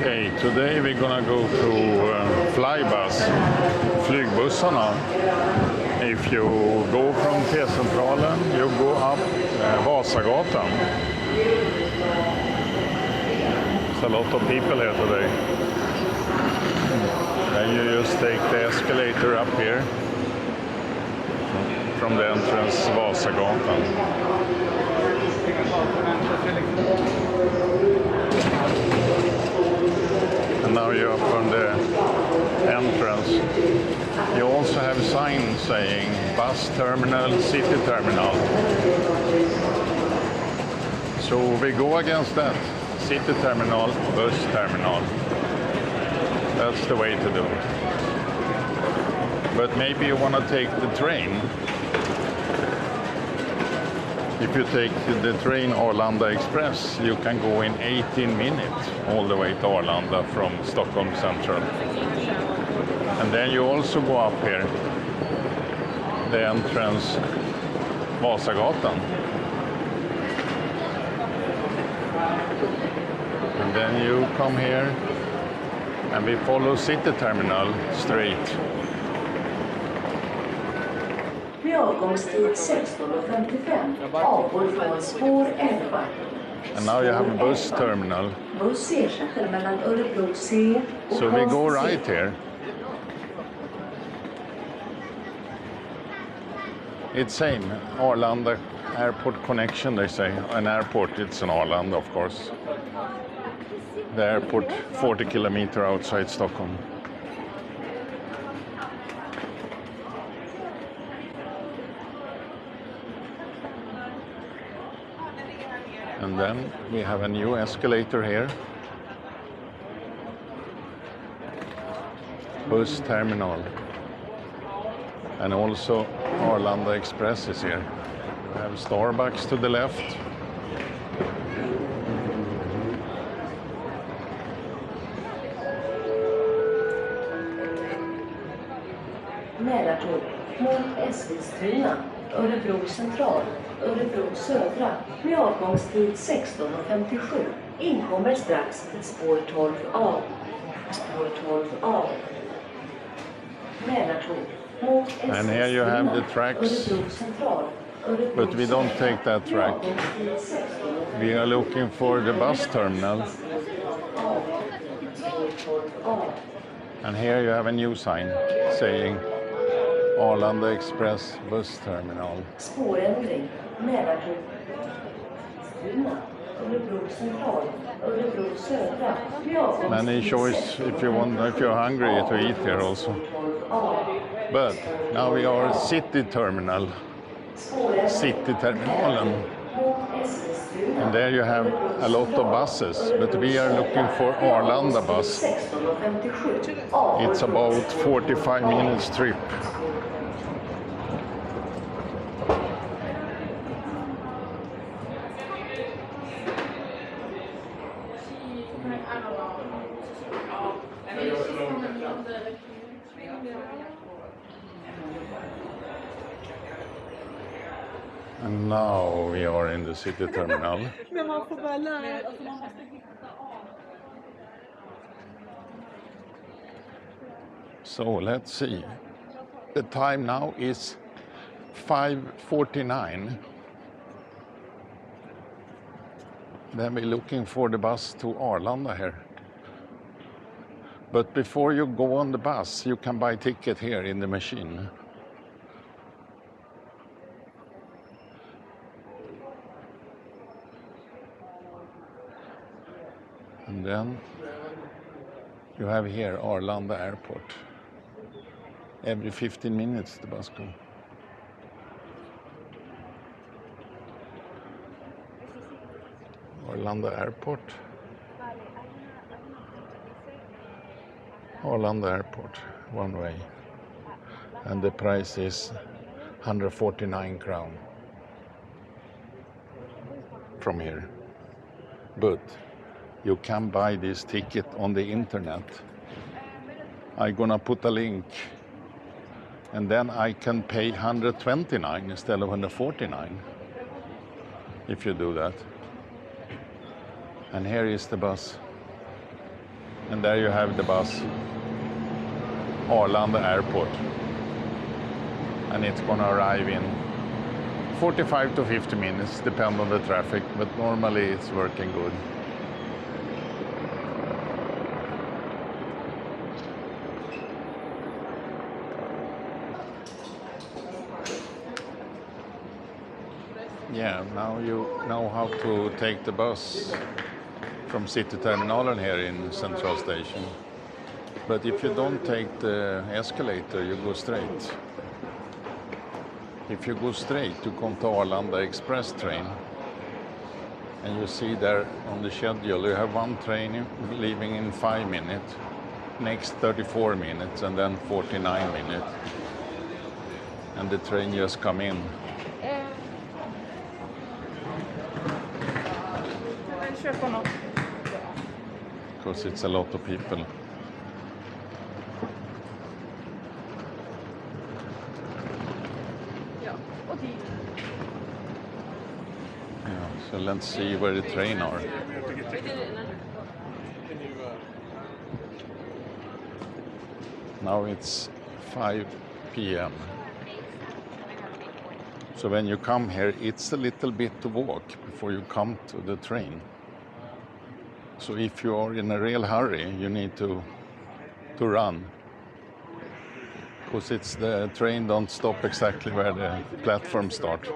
Okay, today we're gonna go to Flygbussarna. If you go from T-Centralen, you go up Vasagatan. There's a lot of people here today. Then you just take the escalator up here from the entrance Vasagatan. And now you're up on the entrance. You also have signs saying bus terminal, city terminal. So we go against that. City terminal, bus terminal. That's the way to do it. But maybe you want to take the train. If you take the train Arlanda Express, you can go in 18 minutes all the way to Arlanda from Stockholm Central. And then you also go up here, the entrance Vasagatan. And then you come here and we follow City Terminal straight. Med avgångstid 16:55, avgår från spår 11. And now you have a bus terminal. Buss ersätter mellan Örebro C och So we go right here. It's same, Arlanda Airport connection, they say. An airport, it's an Arlanda, of course. The airport 40 kilometers outside Stockholm. And then we have a new escalator here. Bus terminal. And also Arlanda Express is here. We have Starbucks to the left. Mälartåg mot Eskilstuna, Örebro central, Örebro södra med avgångstid 16:57. Inkommer strax till spår 12A. Spår 12A. Mälartåg mot Eskilstuna, And here you have the tracks, Örebro central, Örebro but we don't take that track. We are looking for the bus terminal. And here you have a new sign saying Arlanda Express bus terminal. Spårändring, Mälartåg, Stuna, Örebro central, Örebro södra. Many choice if you're hungry to eat here also. But now we are City Terminal, City Terminalen. And there you have a lot of buses, but we are looking for Arlanda bus. It's about 45 minutes trip. And now we are in the city terminal. So let's see. The time now is 5:49. Then we're looking for the bus to Arlanda here. But before you go on the bus, you can buy ticket here in the machine. And then you have here Arlanda Airport. Every 15 minutes the bus goes. Arlanda Airport. Arlanda Airport, one way. And the price is 149 crown from here. But you can buy this ticket on the internet. I'm gonna put a link and then I can pay 129 instead of 149 if you do that. And here is the bus. And there you have the bus, Arlanda Airport. And it's gonna arrive in 45 to 50 minutes, depend on the traffic, but normally it's working good. Yeah, now you know how to take the bus from T-Centralen here in Central Station. But if you don't take the escalator, you go straight. If you go straight, you come to Arlanda Express train. And you see there on the schedule, you have one train leaving in 5 minutes, next 34 minutes, and then 49 minutes. And the train just come in. Because it's a lot of people. Yeah, so let's see where the train are. Now it's 5 p.m. So when you come here, it's a little bit to walk before you come to the train. So if you are in a real hurry, you need to run. Because it's the train don't stop exactly where the platform starts.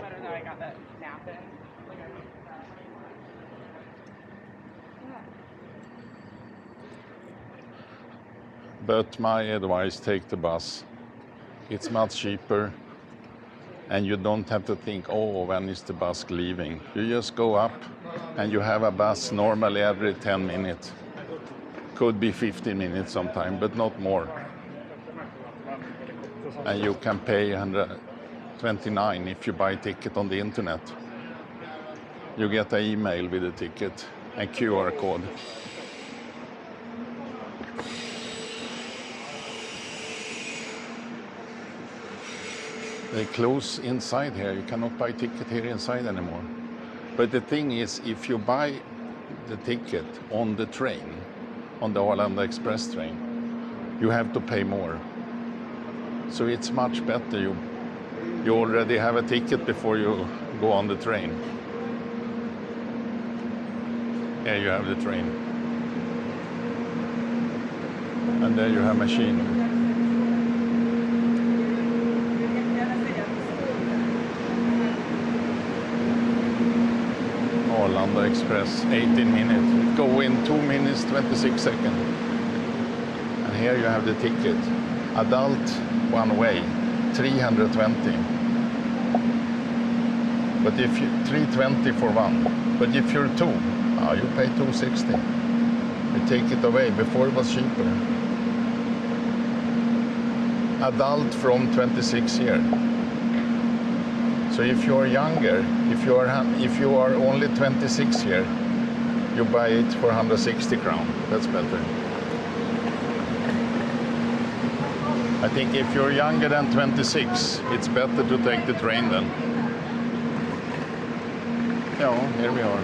But my advice, take the bus. It's much cheaper. And you don't have to think, oh, when is the bus leaving? You just go up and you have a bus normally every 10 minutes. Could be 15 minutes sometime, but not more. And you can pay 129 if you buy a ticket on the internet. You get an email with a ticket, a QR code. They close inside here. You cannot buy ticket here inside anymore. But the thing is, if you buy the ticket on the train, on the Arlanda Express train, you have to pay more. So it's much better. You already have a ticket before you go on the train. Here you have the train. And there you have machine. Arlanda Express, 18 minutes. Go in 2 minutes, 26 seconds. And here you have the ticket. Adult, one way, 320. But if you, 320 for one. But if you're two, you pay 260. You take it away. Before it was cheaper. Adult from 26 years. So if you are younger, if you are only 26 years, you buy it for 160 crown. That's better. I think if you're younger than 26, it's better to take the train then. Yeah, here we are.